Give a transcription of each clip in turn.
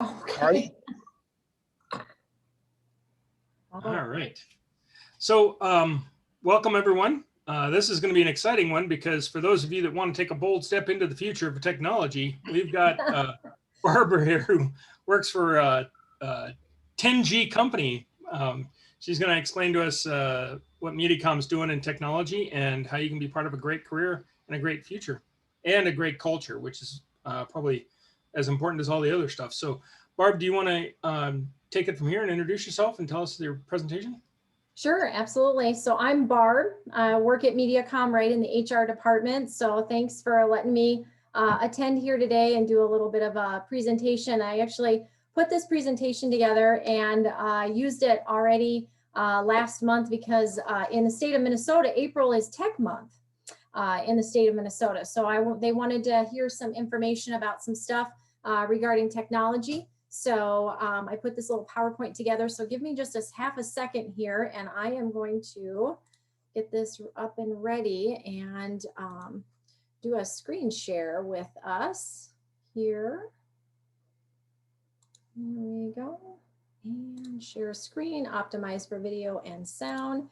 Okay. All right. So welcome, everyone. This is going to be an exciting one because for those of you that want to take a bold step into the future of technology, we've got Barbara here who works for a 10G company. She's going to explain to us what Mediacom is doing in technology and how you can be part of a great career and a great future and a great culture, which is probably as important as all the other stuff. So Barb, do you want to take it from here and introduce yourself and tell us your presentation? Sure, absolutely. So I'm Barb. I work at Mediacom right in the HR department. So thanks for letting me attend here today and do a little bit of a presentation. I actually put this presentation together and used it already last month because in the state of Minnesota, April is Tech Month in the state of Minnesota. So they wanted to hear some information about some stuff regarding technology. So I put this little PowerPoint together. So give me just half a second here and I am going to get this up and ready and do a screen share with us here. There we go. And share screen, optimize for video and sound.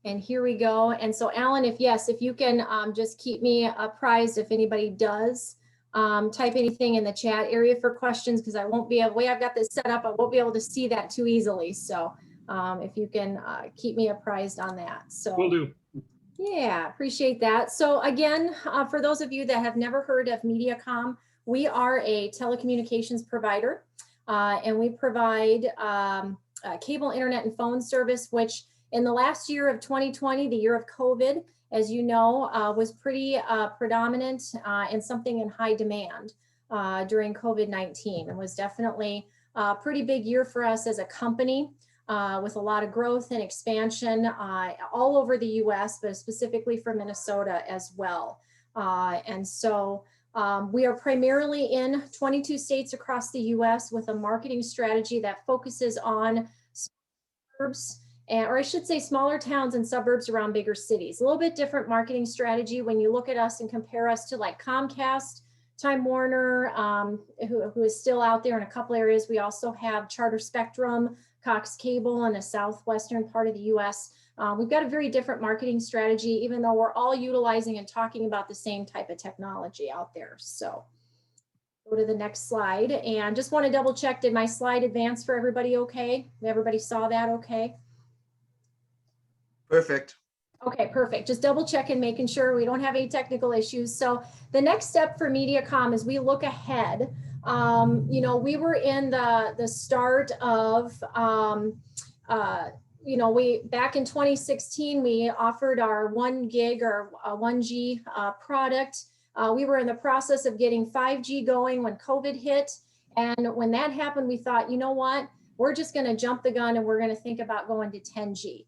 And here we go. And so Alan, if you can just keep me apprised if anybody does type anything in the chat area for questions, because I won't be able, the way I've got this set up, I won't be able to see that too easily. So if you can keep me apprised on that. So will do. Yeah, appreciate that. So again, for those of you that have never heard of Mediacom, we are a telecommunications provider and we provide cable, internet, and phone service, which in the last year of 2020, the year of COVID, as you know, was pretty predominant and something in high demand during COVID-19. It was definitely a pretty big year for us as a company with a lot of growth and expansion all over the US, but specifically for Minnesota as well. And so we are primarily in 22 states across the US with a marketing strategy that focuses on suburbs, or I should say smaller towns and suburbs around bigger cities. A little bit different marketing strategy when you look at us and compare us to like Comcast, Time Warner, who is still out there in a couple areas. We also have Charter Spectrum, Cox Cable in the southwestern part of the US. We've got a very different marketing strategy, even though we're all utilizing and talking about the same type of technology out there. So go to the next slide and just want to double check, did my slide advance for everybody okay? Everybody saw that okay? Perfect. Okay, perfect. Just double checking, making sure we don't have any technical issues. So the next step for Mediacom is we look ahead. You know, we were in the start of, you know, back in 2016, we offered our 1 gig or 1G product. We were in the process of getting 5G going when COVID hit. And when that happened, we thought, you know what, we're just going to jump the gun and we're going to think about going to 10G.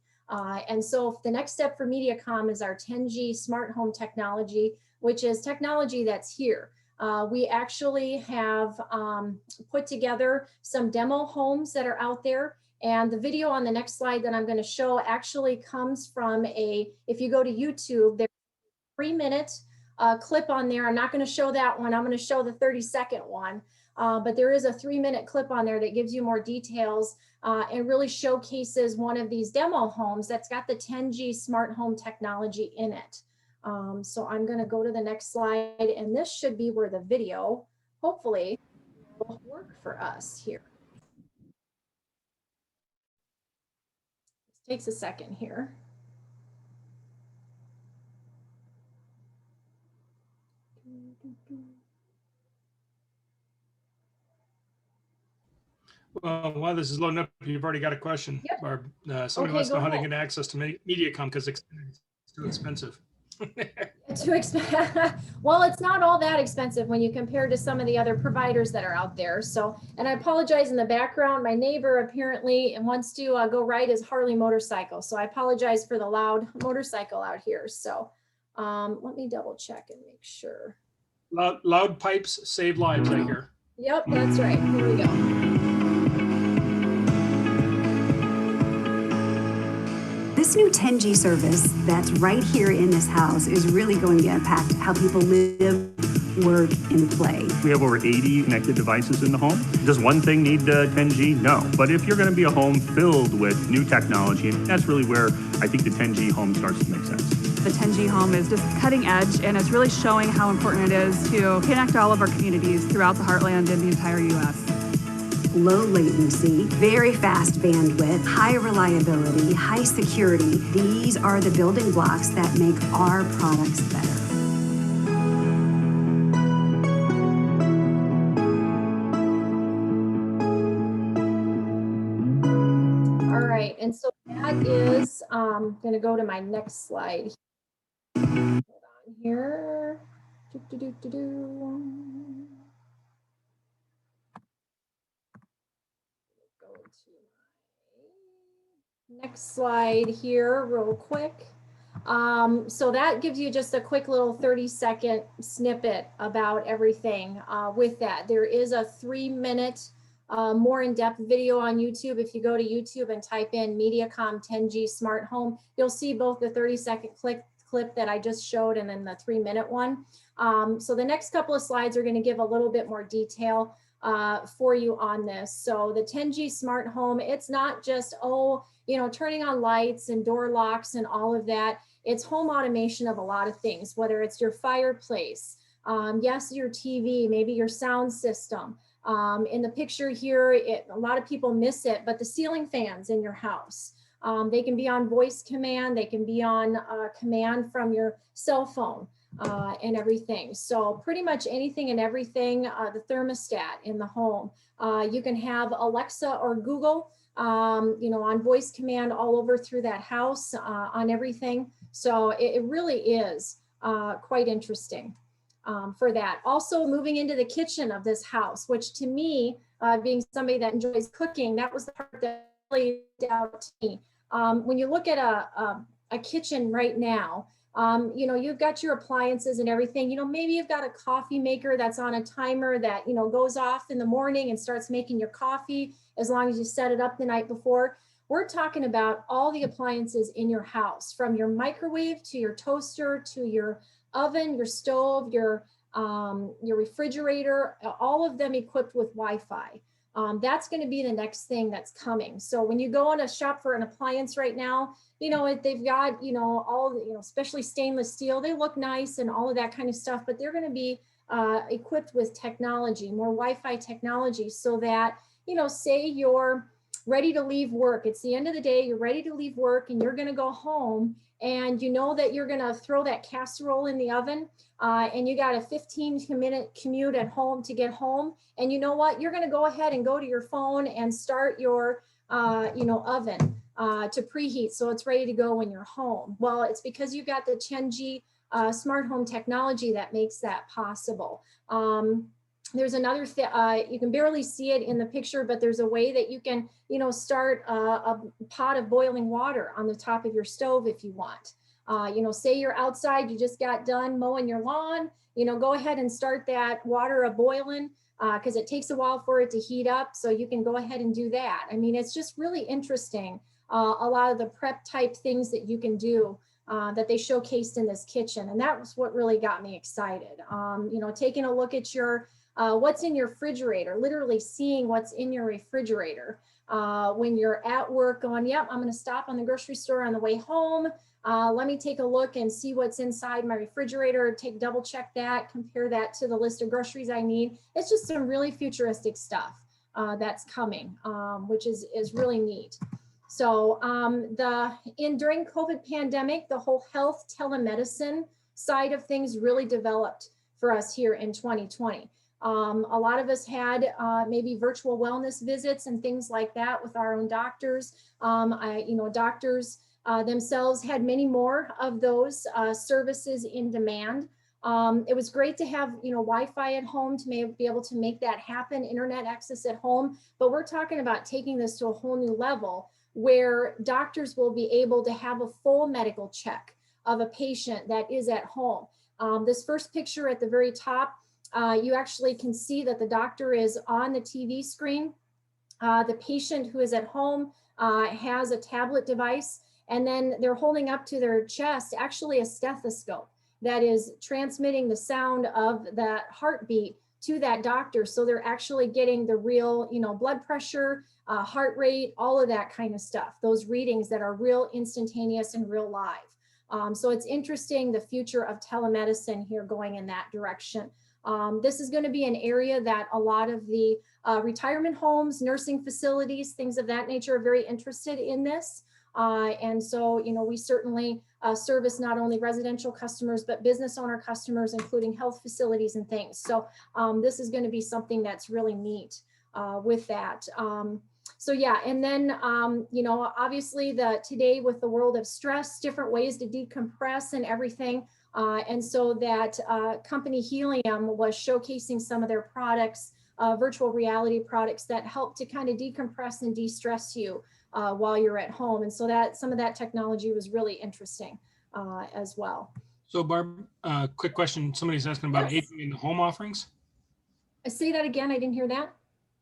And so the next step for Mediacom is our 10G smart home technology, which is technology that's here. We actually have put together some demo homes that are out there. And the video on the next slide that I'm going to show actually comes from if you go to YouTube, there's a 3-minute clip on there. I'm not going to show that one. I'm going to show the 30-second one. But there is a 3-minute clip on there that gives you more details and really showcases one of these demo homes that's got the 10G smart home technology in it. So I'm going to go to the next slide, and this should be where the video hopefully will work for us here. This takes a second here. Well, while this is loading up, you've already got a question, Yep. Barb. Somebody wants to know how they get access to Mediacom because it's too expensive. Too expensive. Well, it's not all that expensive when you compare to some of the other providers that are out there. So, and I apologize in the background. My neighbor apparently wants to go ride his Harley motorcycle. So I apologize for the loud motorcycle out here. So let me double check and make sure. Loud pipes save lives, I hear. Yep, that's right. Here we go. This new 10G service that's right here in this house is really going to impact how people live, were in play. We have over 80 connected devices in the home. Does one thing need 10G? No. But if you're going to be a home filled with new technology, and that's really where I think the 10G home starts to make sense. The 10G home is just cutting edge, and it's really showing how important it is to connect all of our communities throughout the heartland and the entire U.S. Low latency, very fast bandwidth, high reliability, high security. These are the building blocks that make our products better. All right, and so that is going to go to my next slide. Hold on here. Go to my next slide here real quick. So that gives you just a quick little 30-second snippet about everything with that. There is a 3-minute more in-depth video on YouTube. If you go to YouTube and type in Mediacom 10G Smart Home, you'll see both the 30-second clip that I just showed and then the 3-minute one. So the next couple of slides are going to give a little bit more detail for you on this. So the 10G Smart Home, it's not just, turning on lights and door locks and all of that. It's home automation of a lot of things, whether it's your fireplace, yes, your TV, maybe your sound system. In the picture here, a lot of people miss it, but the ceiling fans in your house, they can be on voice command, they can be on command from your cell phone and everything. So pretty much anything and everything, the thermostat in the home. You can have Alexa or Google, on voice command all over through that house on everything. So it really is quite interesting. For that. Also moving into the kitchen of this house, which to me, being somebody that enjoys cooking, that was the part that really stood out to me. When you look at a kitchen right now, you've got your appliances and everything, maybe you've got a coffee maker that's on a timer that, goes off in the morning and starts making your coffee as long as you set it up the night before. We're talking about all the appliances in your house, from your microwave to your toaster to your oven, your stove, your refrigerator, all of them equipped with Wi-Fi. That's going to be the next thing that's coming. So when you go on a shop for an appliance right now, they've got, all, especially stainless steel, they look nice and all of that kind of stuff, but they're going to be equipped with technology, more Wi-Fi technology, so that, say you're ready to leave work. It's the end of the day, you're ready to leave work and you're going to go home, and you know that you're going to throw that casserole in the oven and you got a 15-minute commute at home to get home. And you know what? You're going to go ahead and go to your phone and start your, oven to preheat so it's ready to go when you're home. Well, it's because you've got the 10G smart home technology that makes that possible. There's another thing, you can barely see it in the picture, but there's a way that you can, start a pot of boiling water on the top of your stove if you want. Say you're outside, you just got done mowing your lawn, go ahead and start that water a-boiling because it takes a while for it to heat up. So you can go ahead and do that. I mean, it's just really interesting. A lot of the prep type things that you can do that they showcased in this kitchen. And that was what really got me excited. Taking a look at your what's in your refrigerator, literally seeing what's in your refrigerator. When you're at work going, yep, I'm going to stop on the grocery store on the way home. Let me take a look and see what's inside my refrigerator, double check that, compare that to the list of groceries I need. It's just some really futuristic stuff that's coming, which is really neat. So during COVID pandemic, the whole health telemedicine side of things really developed for us here in 2020. A lot of us had maybe virtual wellness visits and things like that with our own doctors. Doctors themselves had many more of those services in demand. It was great to have, Wi-Fi at home to be able to make that happen, internet access at home. But we're talking about taking this to a whole new level where doctors will be able to have a full medical check of a patient that is at home. This first picture at the very top, you actually can see that the doctor is on the TV screen. The patient who is at home has a tablet device, and then they're holding up to their chest actually a stethoscope that is transmitting the sound of that heartbeat to that doctor. So they're actually getting the real, blood pressure, heart rate, all of that kind of stuff, those readings that are real instantaneous and real live. So it's interesting, the future of telemedicine here going in that direction. This is going to be an area that a lot of the retirement homes, nursing facilities, things of that nature are very interested in this. And so, we certainly service not only residential customers, but business owner customers, including health facilities and things. So this is going to be something that's really neat with that. So yeah, and then, obviously today with the world of stress, different ways to decompress and everything. And so that company Helium was showcasing some of their products, virtual reality products that help to kind of decompress and de-stress you while you're at home. And so that some of that technology was really interesting as well. So Barb, quick question. Somebody's asking about Yes. aging in the home offerings. Say that again, I didn't hear that.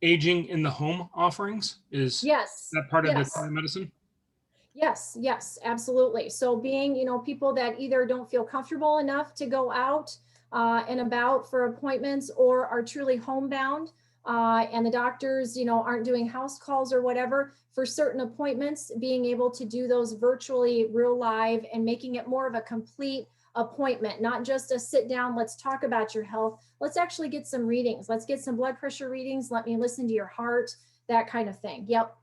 Aging in the home offerings, is Yes. that part of the Yes. telemedicine? Yes, absolutely. So being, people that either don't feel comfortable enough to go out and about for appointments or are truly homebound, and the doctors, aren't doing house calls or whatever for certain appointments, being able to do those virtually real live and making it more of a complete appointment, not just a sit down, let's talk about your health. Let's actually get some readings. Let's get some blood pressure readings. Let me listen to your heart, that kind of thing. Yep,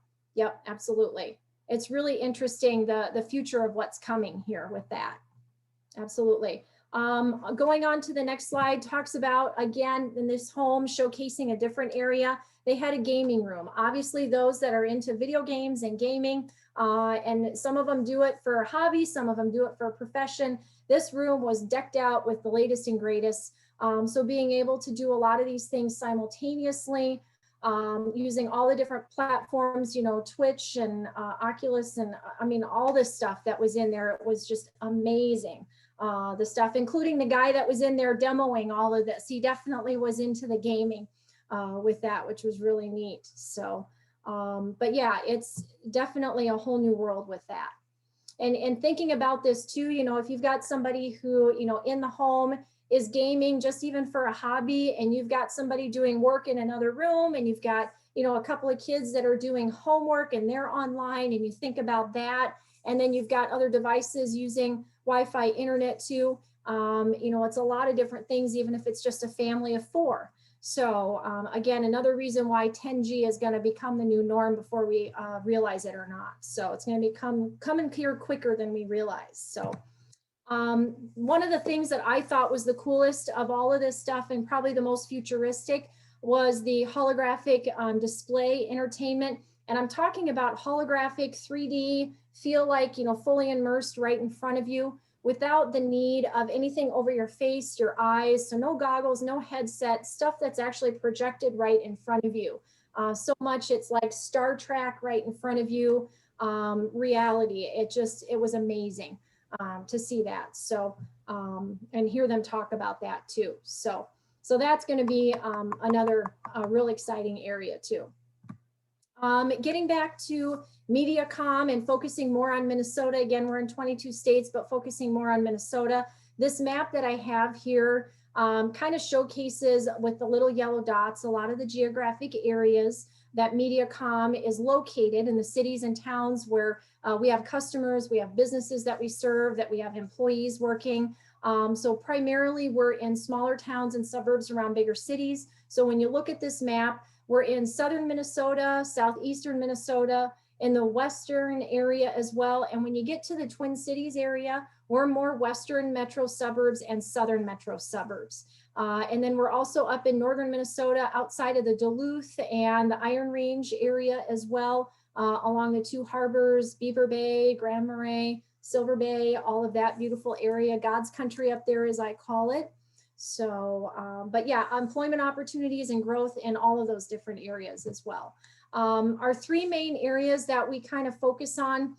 absolutely. It's really interesting, the future of what's coming here with that. Absolutely. Going on to the next slide, talks about, again, in this home, showcasing a different area. They had a gaming room. Obviously, those that are into video games and gaming, and some of them do it for a hobby, some of them do it for a profession. This room was decked out with the latest and greatest. So being able to do a lot of these things simultaneously, using all the different platforms, Twitch and Oculus, and I mean, all this stuff that was in there, it was just amazing. The stuff, including the guy that was in there demoing all of this. He definitely was into the gaming with that, which was really neat. So, but yeah, it's definitely a whole new world with that. And thinking about this too, if you've got somebody who, in the home is gaming just even for a hobby, and you've got somebody doing work in another room, and you've got, a couple of kids that are doing homework and they're online, and you think about that, and then you've got other devices using Wi-Fi internet too. It's a lot of different things, even if it's just a family of 4. So again, another reason why 10G is going to become the new norm before we realize it or not. So it's going to coming here quicker than we realize. So one of the things that I thought was the coolest of all of this stuff, and probably the most futuristic, was the holographic display entertainment. And I'm talking about holographic 3D, feel like, fully immersed right in front of you without the need of anything over your face, your eyes. So no goggles, no headset, stuff that's actually projected right in front of you. So much it's like Star Trek right in front of you, reality. It was amazing to see that. So, and hear them talk about that too. So that's going to be another real exciting area too. Getting back to Mediacom and focusing more on Minnesota. Again, we're in 22 states, but focusing more on Minnesota. This map that I have here kind of showcases with the little yellow dots a lot of the geographic areas that Mediacom is located in, the cities and towns where we have customers, we have businesses that we serve, that we have employees working. So primarily we're in smaller towns and suburbs around bigger cities. So when you look at this map, we're in southern Minnesota, southeastern Minnesota, in the western area as well. And when you get to the Twin Cities area, we're more western metro suburbs and southern metro suburbs. And then we're also up in northern Minnesota outside of the Duluth and the Iron Range area as well, along the 2 harbors, Beaver Bay, Grand Marais, Silver Bay, all of that beautiful area, God's country up there as I call it. So, but yeah, employment opportunities and growth in all of those different areas as well. Our 3 main areas that we kind of focus on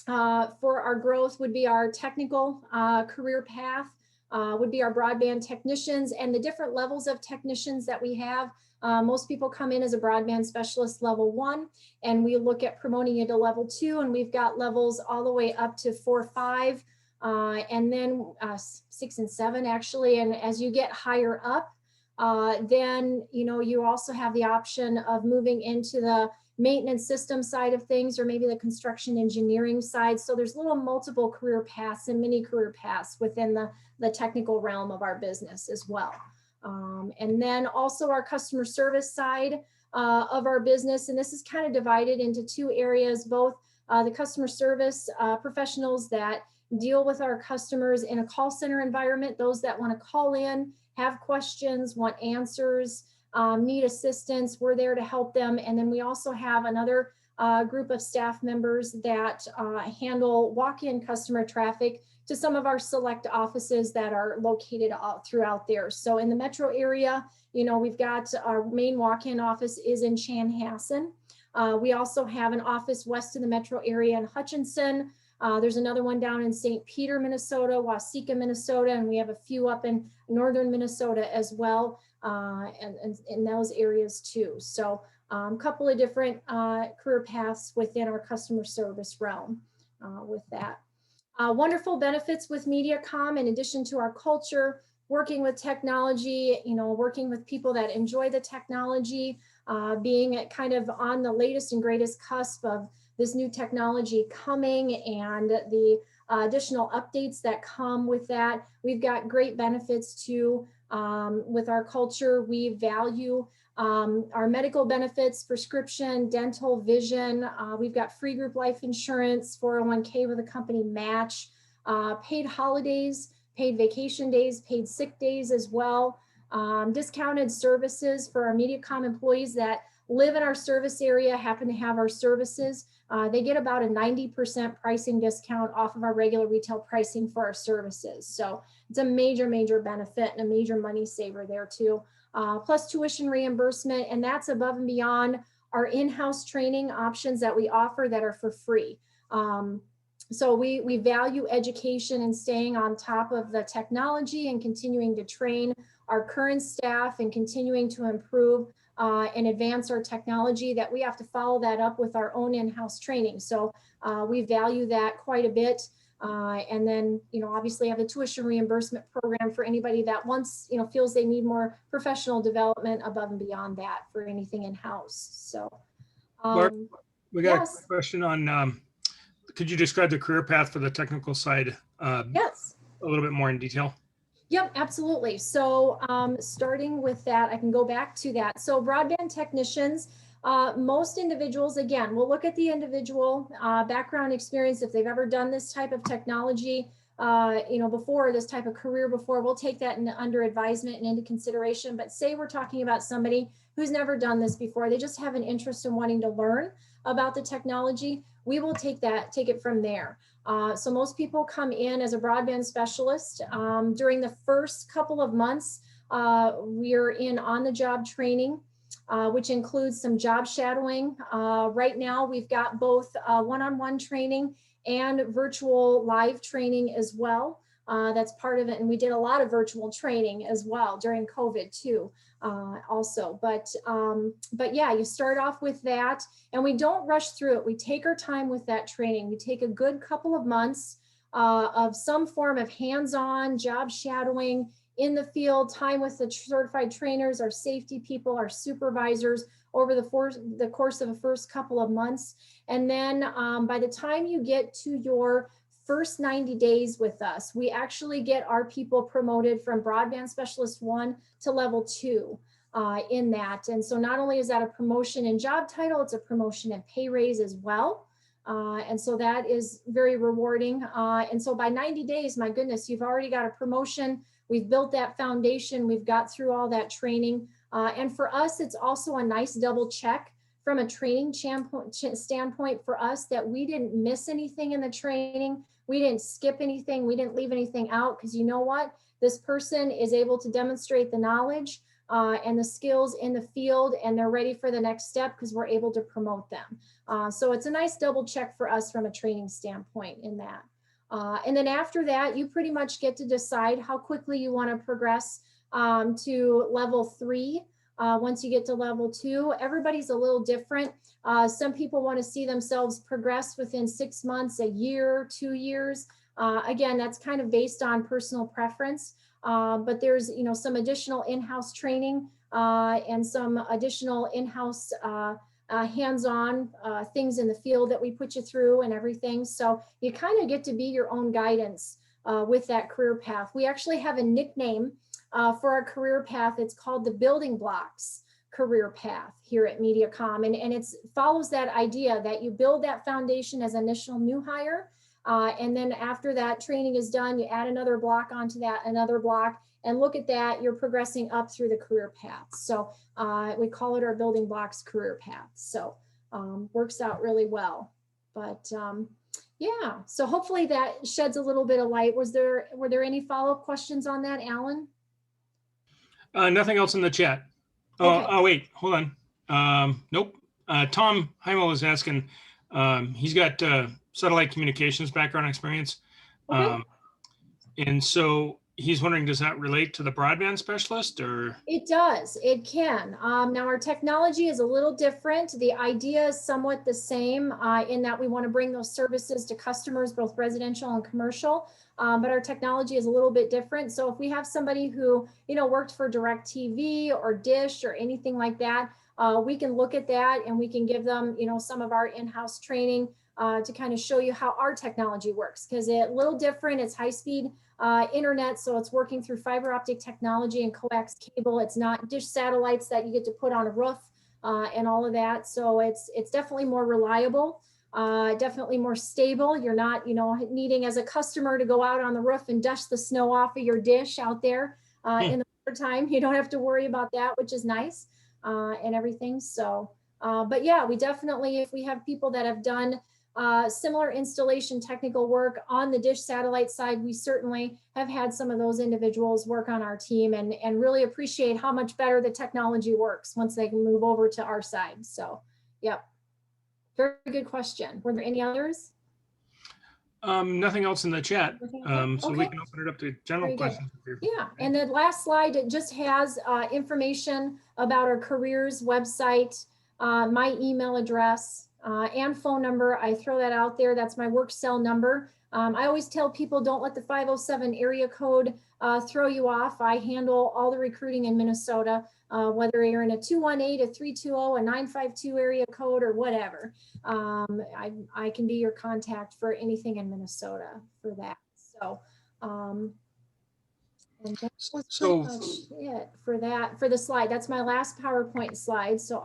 for our growth would be our technical career path, would be our broadband technicians, and the different levels of technicians that we have. Most people come in as a broadband specialist level 1, and we look at promoting you to level 2, and we've got levels all the way up to 4, 5 and then 6 and 7 actually. And as you get higher up, then, you also have the option of moving into the maintenance system side of things, or maybe the construction engineering side. So there's little multiple career paths and mini career paths within the technical realm of our business as well. And then also our customer service side of our business. And this is kind of divided into two areas, both the customer service professionals that deal with our customers in a call center environment, those that want to call in, have questions, want answers, need assistance, we're there to help them. And then we also have another group of staff members that handle walk-in customer traffic to some of our select offices that are located all throughout there. So in the metro area, we've got our main walk-in office is in Chanhassen. We also have an office west of the metro area in Hutchinson. There's another one down in St. Peter, Minnesota, Waseca, Minnesota, and we have a few up in northern Minnesota as well, and in those areas too. So a couple of different career paths within our customer service realm with that. Wonderful benefits with Mediacom, in addition to our culture, working with technology, working with people that enjoy the technology, being kind of on the latest and greatest cusp of this new technology coming and the additional updates that come with that. We've got great benefits too with our culture. We value our medical benefits, prescription, dental, vision. We've got free group life insurance, 401k with a company match, paid holidays, paid vacation days, paid sick days as well, discounted services for our Mediacom employees that live in our service area, happen to have our services. They get about a 90% pricing discount off of our regular retail pricing for our services. So it's a major, major benefit and a major money saver there too. Plus tuition reimbursement, and that's above and beyond our in-house training options that we offer that are for free. So we value education and staying on top of the technology and continuing to train our current staff and continuing to improve and advance our technology, that we have to follow that up with our own in-house training. So we value that quite a bit. And then, obviously have a tuition reimbursement program for anybody that wants, feels they need more professional development above and beyond that for anything in-house. So Mark, we got yes. a question on, could you describe the career path for the technical side Yes. a little bit more in detail? Yep, absolutely. So starting with that, I can go back to that. So broadband technicians, most individuals, again, we'll look at the individual background experience. If they've ever done this type of technology, before, this type of career before, we'll take that under advisement and into consideration. But say we're talking about somebody who's never done this before, they just have an interest in wanting to learn about the technology, we will take it from there. So most people come in as a broadband specialist. During the first couple of months, we're in on-the-job training, which includes some job shadowing. Right now, we've got both one-on-one training and virtual live training as well. That's part of it. And we did a lot of virtual training as well during COVID too, also. But yeah, you start off with that and we don't rush through it. We take our time with that training. We take a good couple of months of some form of hands-on job shadowing in the field, time with the certified trainers, our safety people, our supervisors over the course of the first couple of months. And then by the time you get to your first 90 days with us, we actually get our people promoted from broadband specialist 1 to level 2 in that. And so not only is that a promotion in job title, it's a promotion and pay raise as well. And so that is very rewarding. And so by 90 days, my goodness, you've already got a promotion. We've built that foundation. We've got through all that training. And for us, it's also a nice double check from a training standpoint for us that we didn't miss anything in the training. We didn't skip anything. We didn't leave anything out, because you know what? This person is able to demonstrate the knowledge and the skills in the field, and they're ready for the next step because we're able to promote them. So it's a nice double check for us from a training standpoint in that. And then after that, you pretty much get to decide how quickly you want to progress to level 3. Once you get to level 2, everybody's a little different. Some people want to see themselves progress within 6 months, a year, 2 years. Again, that's kind of based on personal preference, but there's, some additional in-house training and some additional in-house hands-on things in the field that we put you through and everything. So you kind of get to be your own guidance with that career path. We actually have a nickname for our career path. It's called the Building Blocks career path here at Mediacom. And it follows that idea that you build that foundation as initial new hire. And then after that training is done, you add another block onto that, another block, and look at that, you're progressing up through the career path. So we call it our Building Blocks career path. So works out really well. But yeah, so hopefully that sheds a little bit of light. Were there any follow-up questions on that, Alan? Nothing else in the chat. Okay. Oh, wait, hold on. Nope. Tom Heimel is asking, he's got satellite communications background experience. Okay. And so he's wondering, does that relate to the broadband specialist or? It does, it can. Now our technology is a little different. The idea is somewhat the same in that we want to bring those services to customers, both residential and commercial, but our technology is a little bit different. So if we have somebody who, worked for DirecTV or Dish or anything like that, we can look at that and we can give them, some of our in-house training to kind of show you how our technology works, because it's a little different. It's high-speed internet, so it's working through fiber optic technology and coax cable. It's not dish satellites that you get to put on a roof and all of that. So it's definitely more reliable, definitely more stable. You're not, needing as a customer to go out on the roof and dust the snow off of your dish out there in the wintertime. You don't have to worry about that, which is nice and everything. So, but yeah, we definitely, if we have people that have done similar installation technical work on the dish satellite side, we certainly have had some of those individuals work on our team and really appreciate how much better the technology works once they can move over to our side. So, yep. Very good question. Were there any others? Nothing else in the chat. So we Okay. can open it up to general Very good. questions. Yeah, and the last slide, it just has information about our careers website, my email address, and phone number. I throw that out there. That's my work cell number. I always tell people, don't let the 507 area code throw you off. I handle all the recruiting in Minnesota, whether you're in a 218, a 320, a 952 area code or whatever. I can be your contact for anything in Minnesota for that. So, and that was pretty much it for that, for the slide. That's my last PowerPoint slide. So